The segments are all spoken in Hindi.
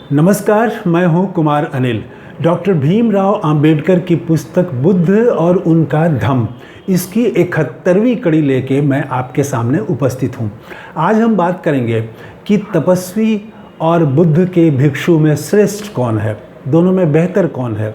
नमस्कार, मैं हूं कुमार अनिल। डॉक्टर भीमराव अंबेडकर की पुस्तक बुद्ध और उनका धम्म, इसकी 71वीं कड़ी लेके मैं आपके सामने उपस्थित हूं। आज हम बात करेंगे कि तपस्वी और बुद्ध के भिक्षु में श्रेष्ठ कौन है, दोनों में बेहतर कौन है।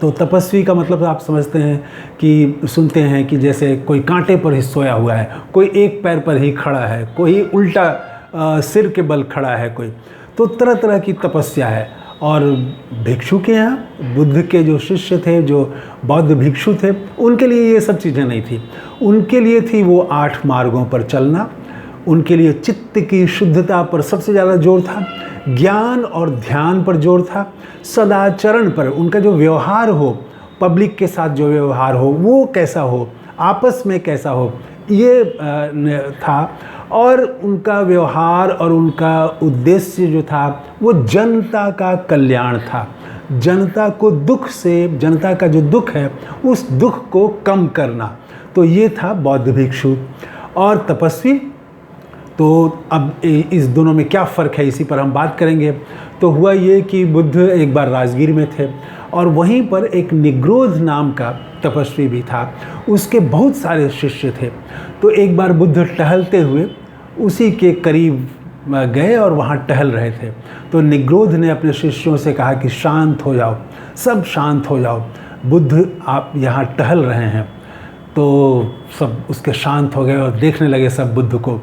तो तपस्वी का मतलब आप समझते हैं कि सुनते हैं कि जैसे कोई कांटे पर ही सोया हुआ है, कोई एक पैर पर ही खड़ा है, कोई उल्टा सिर के बल खड़ा है, कोई तो तरह तरह की तपस्या है। और भिक्षु के यहाँ, बुद्ध के जो शिष्य थे, जो बौद्ध भिक्षु थे, उनके लिए ये सब चीज़ें नहीं थी। उनके लिए थी वो 8 मार्गों पर चलना। उनके लिए चित्त की शुद्धता पर सबसे ज़्यादा जोर था, ज्ञान और ध्यान पर जोर था, सदाचरण पर, उनका जो व्यवहार हो, पब्लिक के साथ जो व्यवहार हो वो कैसा हो, आपस में कैसा हो, ये था। और उनका व्यवहार और उनका उद्देश्य जो था वो जनता का कल्याण था। जनता को दुख से, जनता का जो दुख है उस दुख को कम करना। तो ये था बौद्ध भिक्षु। और तपस्वी, तो अब इस दोनों में क्या फ़र्क है, इसी पर हम बात करेंगे। तो हुआ ये कि बुद्ध एक बार राजगीर में थे और वहीं पर एक निग्रोध नाम का तपस्वी भी था। उसके बहुत सारे शिष्य थे। तो एक बार बुद्ध टहलते हुए उसी के करीब गए और वहाँ टहल रहे थे। तो निग्रोध ने अपने शिष्यों से कहा कि शांत हो जाओ, सब शांत हो जाओ, बुद्ध आप यहाँ टहल रहे हैं। तो सब उसके शांत हो गए और देखने लगे सब बुद्ध को।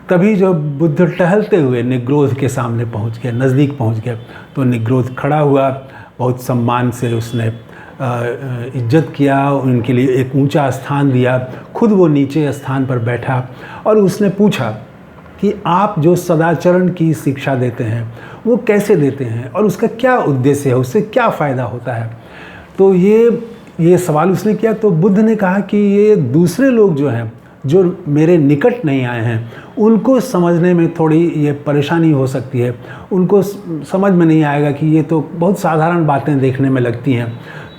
तभी जब बुद्ध टहलते हुए निग्रोध के सामने पहुँच गए, नज़दीक पहुँच गए, तो निग्रोध खड़ा हुआ, बहुत सम्मान से उसने इज्जत किया, उनके लिए एक ऊंचा स्थान दिया, खुद वो नीचे स्थान पर बैठा और उसने पूछा कि आप जो सदाचरण की शिक्षा देते हैं वो कैसे देते हैं और उसका क्या उद्देश्य है, उससे क्या फ़ायदा होता है। तो ये सवाल उसने किया। तो बुद्ध ने कहा कि ये दूसरे लोग जो हैं, जो मेरे निकट नहीं आए हैं, उनको समझने में थोड़ी ये परेशानी हो सकती है। उनको समझ में नहीं आएगा कि ये तो बहुत साधारण बातें देखने में लगती हैं,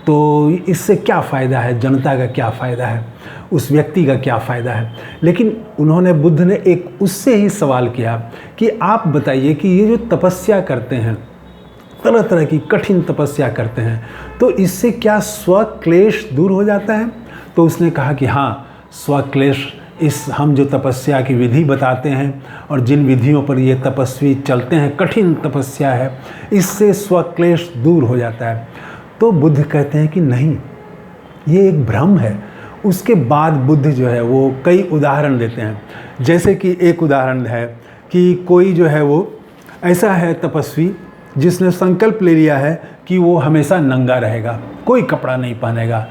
तो इससे क्या फ़ायदा है, जनता का क्या फ़ायदा है, उस व्यक्ति का क्या फ़ायदा है। लेकिन बुद्ध ने एक उससे ही सवाल किया कि आप बताइए कि ये जो तपस्या करते हैं, तरह तरह की कठिन तपस्या करते हैं, तो इससे क्या स्वक्लेश दूर हो जाता है। तो उसने कहा कि हाँ, स्वक्लेश, हम जो तपस्या की विधि बताते हैं और जिन विधियों पर ये तपस्वी चलते हैं, कठिन तपस्या है, इससे स्वक्लेश दूर हो जाता है। तो बुद्ध कहते हैं कि नहीं, ये एक भ्रम है। उसके बाद बुद्ध जो है वो कई उदाहरण देते हैं। जैसे कि एक उदाहरण है कि कोई जो है वो ऐसा है तपस्वी जिसने संकल्प ले लिया है कि वो हमेशा नंगा रहेगा, कोई कपड़ा नहीं पहनेगा,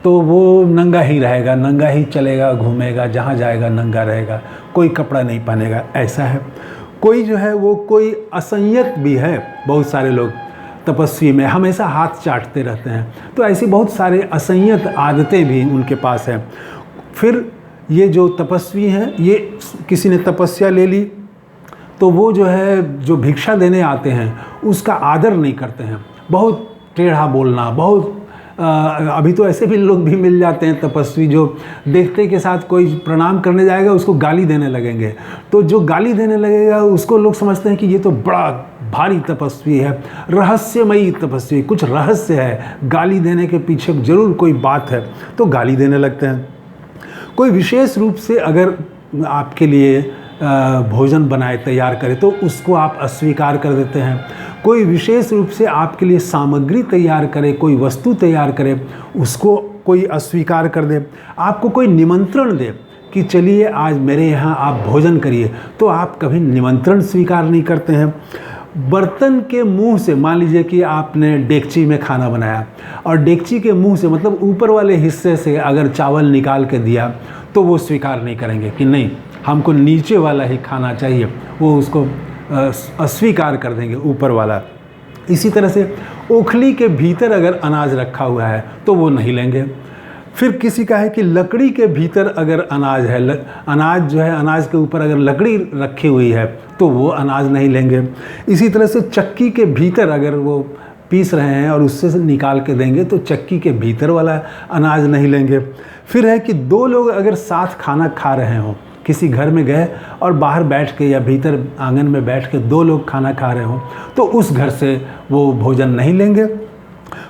तो वो नंगा ही रहेगा, नंगा ही चलेगा, घूमेगा, जहाँ जाएगा नंगा रहेगा, कोई कपड़ा नहीं पहनेगा, ऐसा है। कोई जो है वो कोई असंयत भी है, बहुत सारे लोग तपस्वी में हमेशा हाथ चाटते रहते हैं, तो ऐसी बहुत सारे असंयत आदतें भी उनके पास हैं। फिर ये जो तपस्वी हैं, ये किसी ने तपस्या ले ली तो वो जो है, जो भिक्षा देने आते हैं उसका आदर नहीं करते हैं, बहुत टेढ़ा बोलना, बहुत अभी तो ऐसे भी लोग भी मिल जाते हैं तपस्वी जो देखते के साथ कोई प्रणाम करने जाएगा उसको गाली देने लगेंगे। तो जो गाली देने लगेगा उसको लोग समझते हैं कि ये तो बड़ा भारी तपस्वी है, रहस्यमयी तपस्वी, कुछ रहस्य है, गाली देने के पीछे ज़रूर कोई बात है, तो गाली देने लगते हैं। कोई विशेष रूप से अगर आपके लिए भोजन बनाए, तैयार करे, तो उसको आप अस्वीकार कर देते हैं। कोई विशेष रूप से आपके लिए सामग्री तैयार करे, कोई वस्तु तैयार करे, उसको कोई अस्वीकार कर दे। आपको कोई निमंत्रण दे कि चलिए आज मेरे यहाँ आप भोजन करिए, तो आप कभी निमंत्रण स्वीकार नहीं करते हैं। बर्तन के मुंह से, मान लीजिए कि आपने डेगची में खाना बनाया और डेगची के मुंह से, मतलब ऊपर वाले हिस्से से अगर चावल निकाल के दिया तो वो स्वीकार नहीं करेंगे कि नहीं, हमको नीचे वाला ही खाना चाहिए, वो उसको अस्वीकार कर देंगे, ऊपर वाला। इसी तरह से ओखली के भीतर अगर अनाज रखा हुआ है तो वो नहीं लेंगे। फिर किसी का है कि लकड़ी के भीतर अगर अनाज है, अनाज जो है, अनाज के ऊपर अगर लकड़ी रखी हुई है तो वो अनाज नहीं लेंगे। इसी तरह से चक्की के भीतर अगर वो पीस रहे हैं और उससे निकाल के देंगे तो चक्की के भीतर वाला अनाज नहीं लेंगे। फिर है कि 2 लोग अगर साथ खाना खा रहे हों किसी घर में गए और बाहर बैठ के या भीतर आंगन में बैठ के 2 लोग खाना खा रहे हों तो उस घर से वो भोजन नहीं लेंगे।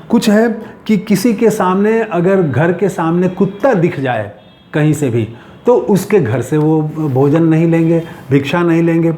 कुछ है कि किसी के सामने अगर घर के सामने कुत्ता दिख जाए कहीं से भी तो उसके घर से वो भोजन नहीं लेंगे, भिक्षा नहीं लेंगे।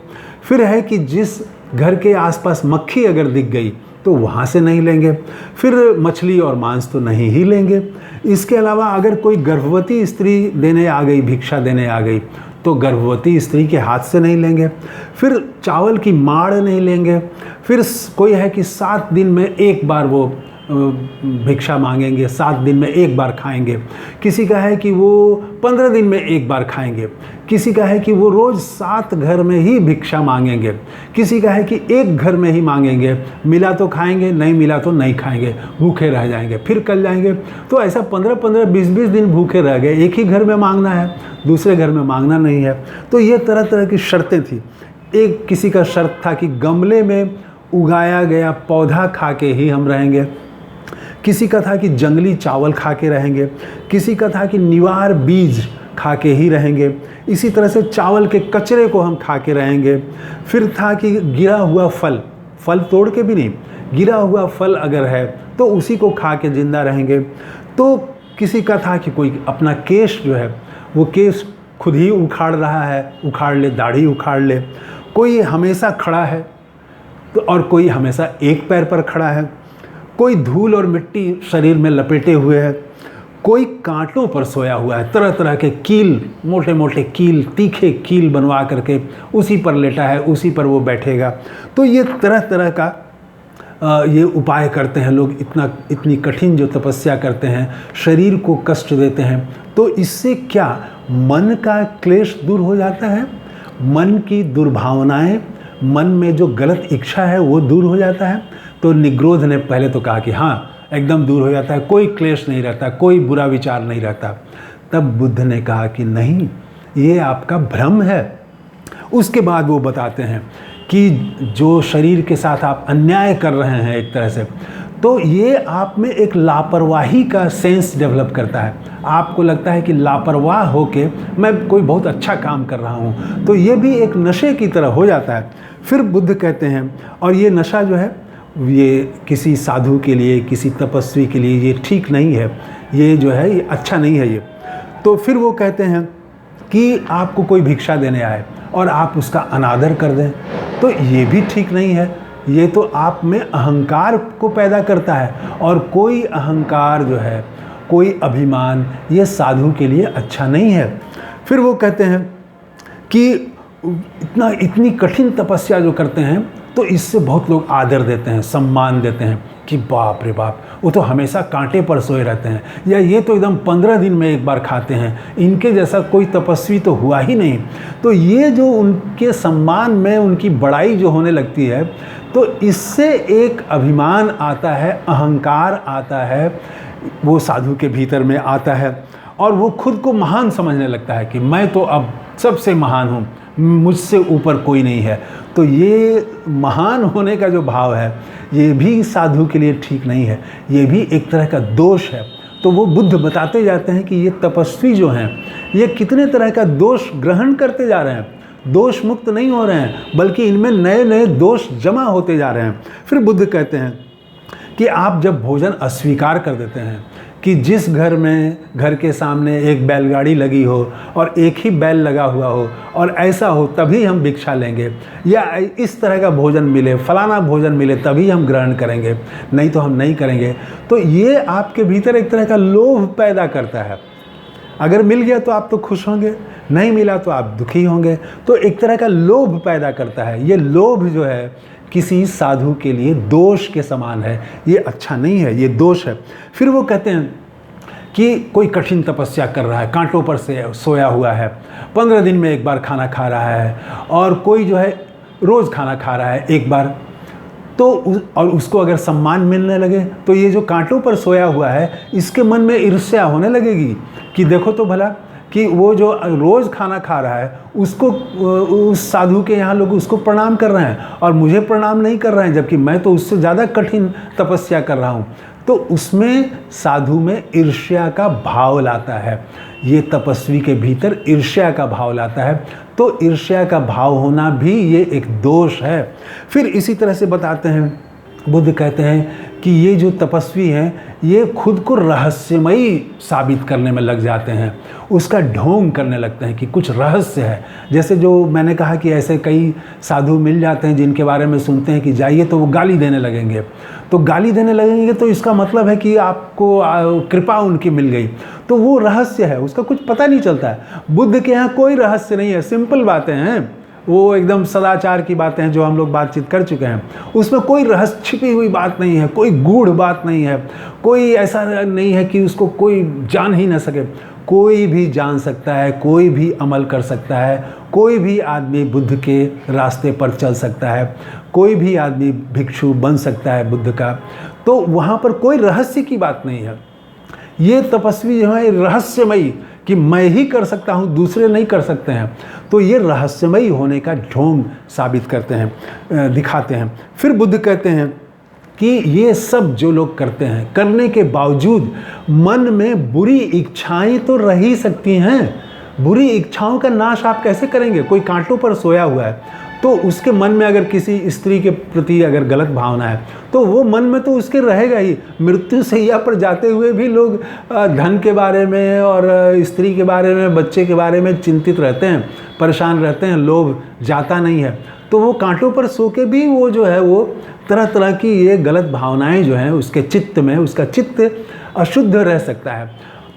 फिर है कि जिस घर के आसपास मक्खी अगर दिख गई तो वहाँ से नहीं लेंगे। फिर मछली और मांस तो नहीं ही लेंगे। इसके अलावा अगर कोई गर्भवती स्त्री देने आ गई, भिक्षा देने आ गई, तो गर्भवती स्त्री के हाथ से नहीं लेंगे। फिर चावल की माड़ नहीं लेंगे। फिर कोई है कि 7 दिन में एक बार वो भिक्षा मांगेंगे, 7 दिन में एक बार खाएंगे। किसी का है कि वो 15 दिन में एक बार खाएंगे। किसी का है कि वो रोज़ 7 घर में ही भिक्षा मांगेंगे। किसी का है कि एक घर में ही मांगेंगे, मिला तो खाएंगे, नहीं मिला तो नहीं खाएंगे, भूखे रह जाएंगे, फिर कल जाएंगे। तो ऐसा 15-15, 20-20 दिन भूखे रह गए। एक ही घर में मांगना है, दूसरे घर में मांगना नहीं है। तो ये तरह तरह की शर्तें थी। एक किसी का शर्त था कि गमले में उगाया गया पौधा खा के ही हम रहेंगे। किसी का था कि जंगली चावल खा के रहेंगे। किसी का था कि निवार बीज खा के ही रहेंगे। इसी तरह से चावल के कचरे को हम खा के रहेंगे। फिर था कि गिरा हुआ फल तोड़ के भी नहीं, गिरा हुआ फल अगर है तो उसी को खा के ज़िंदा रहेंगे। तो किसी का था कि कोई अपना केश जो है वो केश खुद ही उखाड़ रहा है, उखाड़ ले, दाढ़ी उखाड़ ले। कोई हमेशा खड़ा है तो और कोई हमेशा एक पैर पर खड़ा है। कोई धूल और मिट्टी शरीर में लपेटे हुए है। कोई कांटों पर सोया हुआ है, तरह तरह के कील, मोटे मोटे कील, तीखे कील बनवा करके उसी पर लेटा है, उसी पर वो बैठेगा। तो ये तरह तरह का ये उपाय करते हैं लोग। इतनी कठिन जो तपस्या करते हैं, शरीर को कष्ट देते हैं। तो इससे क्या मन का क्लेश दूर हो जाता है, मन की दुर्भावनाएं, मन में जो गलत इच्छा है वो दूर हो जाता है। तो निग्रोध ने पहले तो कहा कि हाँ एकदम दूर हो जाता है, कोई क्लेश नहीं रहता, कोई बुरा विचार नहीं रहता। तब बुद्ध ने कहा कि नहीं, ये आपका भ्रम है। उसके बाद वो बताते हैं कि जो शरीर के साथ आप अन्याय कर रहे हैं एक तरह से, तो ये आप में एक लापरवाही का सेंस डेवलप करता है। आपको लगता है कि लापरवाह होके मैं कोई बहुत अच्छा काम कर रहा हूँ, तो ये भी एक नशे की तरह हो जाता है। फिर बुद्ध कहते हैं, और ये नशा जो है ये किसी साधु के लिए, किसी तपस्वी के लिए ये ठीक नहीं है, ये जो है ये अच्छा नहीं है ये। तो फिर वो कहते हैं कि आपको कोई भिक्षा देने आए और आप उसका अनादर कर दें, तो ये भी ठीक नहीं है। ये तो आप में अहंकार को पैदा करता है, और कोई अहंकार जो है, कोई अभिमान, ये साधु के लिए अच्छा नहीं है। फिर वो कहते हैं कि इतनी कठिन तपस्या जो करते हैं तो इससे बहुत लोग आदर देते हैं, सम्मान देते हैं कि बाप रे बाप, वो तो हमेशा कांटे पर सोए रहते हैं, या ये तो एकदम 15 दिन में एक बार खाते हैं, इनके जैसा कोई तपस्वी तो हुआ ही नहीं। तो ये जो उनके सम्मान में उनकी बड़ाई जो होने लगती है, तो इससे एक अभिमान आता है, अहंकार आता है, वो साधु के भीतर में आता है, और वो खुद को महान समझने लगता है कि मैं तो अब सबसे महान हूँ, मुझसे ऊपर कोई नहीं है। तो ये महान होने का जो भाव है, ये भी साधु के लिए ठीक नहीं है, ये भी एक तरह का दोष है। तो वो बुद्ध बताते जाते हैं कि ये तपस्वी जो हैं, ये कितने तरह का दोष ग्रहण करते जा रहे हैं, दोष मुक्त नहीं हो रहे हैं, बल्कि इनमें नए नए दोष जमा होते जा रहे हैं। फिर बुद्ध कहते हैं कि आप जब भोजन अस्वीकार कर देते हैं, कि जिस घर में घर के सामने एक बैलगाड़ी लगी हो और एक ही बैल लगा हुआ हो और ऐसा हो तभी हम भिक्षा लेंगे, या इस तरह का भोजन मिले, फलाना भोजन मिले तभी हम ग्रहण करेंगे, नहीं तो हम नहीं करेंगे, तो ये आपके भीतर एक तरह का लोभ पैदा करता है। अगर मिल गया तो आप तो खुश होंगे, नहीं मिला तो आप दुखी होंगे। तो एक तरह का लोभ पैदा करता है। ये लोभ जो है किसी साधु के लिए दोष के समान है, ये अच्छा नहीं है, ये दोष है। फिर वो कहते हैं कि कोई कठिन तपस्या कर रहा है, कांटों पर से सोया हुआ है, 15 दिन में एक बार खाना खा रहा है, और कोई जो है रोज़ खाना खा रहा है एक बार, तो और उसको अगर सम्मान मिलने लगे तो ये जो कांटों पर सोया हुआ है इसके मन में ईर्ष्या होने लगेगी कि देखो तो भला कि वो जो रोज़ खाना खा रहा है उसको, उस साधु के यहाँ लोग उसको प्रणाम कर रहे हैं और मुझे प्रणाम नहीं कर रहे हैं, जबकि मैं तो उससे ज़्यादा कठिन तपस्या कर रहा हूँ। तो उसमें साधु में ईर्ष्या का भाव लाता है। ये तपस्वी के भीतर ईर्ष्या का भाव लाता है। तो ईर्ष्या का भाव होना भी ये एक दोष है। फिर इसी तरह से बताते हैं, बुद्ध कहते हैं कि ये जो तपस्वी हैं ये खुद को रहस्यमयी साबित करने में लग जाते हैं, उसका ढोंग करने लगते हैं कि कुछ रहस्य है। जैसे जो मैंने कहा कि ऐसे कई साधु मिल जाते हैं जिनके बारे में सुनते हैं कि जाइए तो वो गाली देने लगेंगे, तो गाली देने लगेंगे तो इसका मतलब है कि आपको कृपा उनकी मिल गई, तो वो रहस्य है, उसका कुछ पता नहीं चलता है। बुद्ध के यहाँ कोई रहस्य नहीं है, सिंपल बातें हैं, वो एकदम सदाचार की बातें हैं जो हम लोग बातचीत कर चुके हैं। उसमें कोई रहस्य छिपी हुई बात नहीं है, कोई गूढ़ बात नहीं है, कोई ऐसा नहीं है कि उसको कोई जान ही ना सके। कोई भी जान सकता है, कोई भी अमल कर सकता है, कोई भी आदमी बुद्ध के रास्ते पर चल सकता है, कोई भी आदमी भिक्षु बन सकता है बुद्ध का। तो वहाँ पर कोई रहस्य की बात नहीं है। ये तपस्वी जो है रहस्यमयी कि मैं ही कर सकता हूँ, दूसरे नहीं कर सकते हैं, तो ये रहस्यमयी होने का ढोंग साबित करते हैं, दिखाते हैं। फिर बुद्ध कहते हैं कि ये सब जो लोग करते हैं, करने के बावजूद मन में बुरी इच्छाएं तो रह ही सकती हैं। बुरी इच्छाओं का नाश आप कैसे करेंगे? कोई कांटों पर सोया हुआ है तो उसके मन में अगर किसी स्त्री के प्रति अगर गलत भावना है तो वो मन में तो उसके रहेगा ही। मृत्यु सैया पर जाते हुए भी लोग धन के बारे में और स्त्री के बारे में, बच्चे के बारे में चिंतित रहते हैं, परेशान रहते हैं, लोभ जाता नहीं है। तो वो कांटों पर सो के भी वो जो है वो तरह तरह की ये गलत भावनाएं जो हैं उसके चित्त में, उसका चित्त अशुद्ध रह सकता है।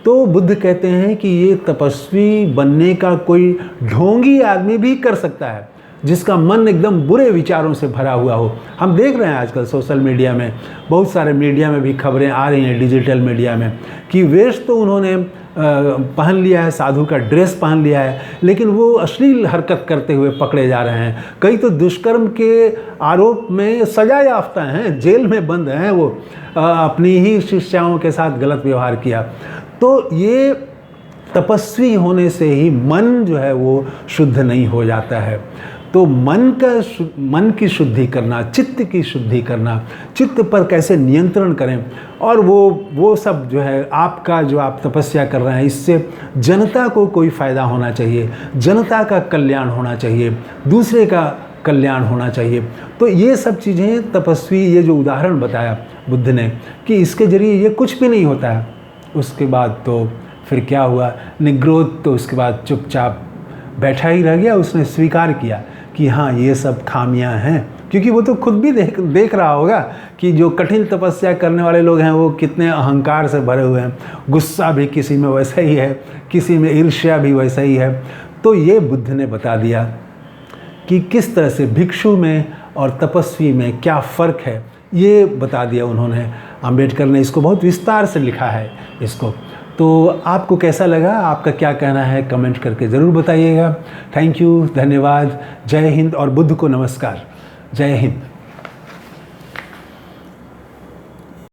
तो बुद्ध कहते हैं कि ये तपस्वी बनने का कोई ढोंगी आदमी भी कर सकता है जिसका मन एकदम बुरे विचारों से भरा हुआ हो। हम देख रहे हैं आजकल सोशल मीडिया में, बहुत सारे मीडिया में भी खबरें आ रही हैं, डिजिटल मीडिया में, कि वेश तो उन्होंने पहन लिया है, साधु का ड्रेस पहन लिया है, लेकिन वो अश्लील हरकत करते हुए पकड़े जा रहे हैं। कई तो दुष्कर्म के आरोप में सजा याफ्ता हैं, जेल में बंद हैं, वो अपनी ही शिष्याओं के साथ गलत व्यवहार किया। तो ये तपस्वी होने से ही मन जो है वो शुद्ध नहीं हो जाता है। तो मन की शुद्धि करना, चित्त की शुद्धि करना, चित्त पर कैसे नियंत्रण करें, और वो सब जो है आपका जो आप तपस्या कर रहे हैं इससे जनता को कोई फ़ायदा होना चाहिए, जनता का कल्याण होना चाहिए, दूसरे का कल्याण होना चाहिए। तो ये सब चीज़ें तपस्वी, ये जो उदाहरण बताया बुद्ध ने कि इसके ज़रिए ये कुछ भी नहीं होता है। उसके बाद तो फिर क्या हुआ, निग्रोध तो उसके बाद चुपचाप बैठा ही रह गया। उसने स्वीकार किया कि हाँ ये सब खामियां हैं, क्योंकि वो तो खुद भी देख रहा होगा कि जो कठिन तपस्या करने वाले लोग हैं वो कितने अहंकार से भरे हुए हैं। गुस्सा भी किसी में वैसा ही है, किसी में ईर्ष्या भी वैसा ही है। तो ये बुद्ध ने बता दिया कि किस तरह से भिक्षु में और तपस्वी में क्या फ़र्क है, ये बता दिया उन्होंने। अम्बेडकर ने इसको बहुत विस्तार से लिखा है इसको। तो आपको कैसा लगा, आपका क्या कहना है, कमेंट करके ज़रूर बताइएगा। थैंक यू, धन्यवाद, जय हिंद और बुद्ध को नमस्कार। जय हिंद।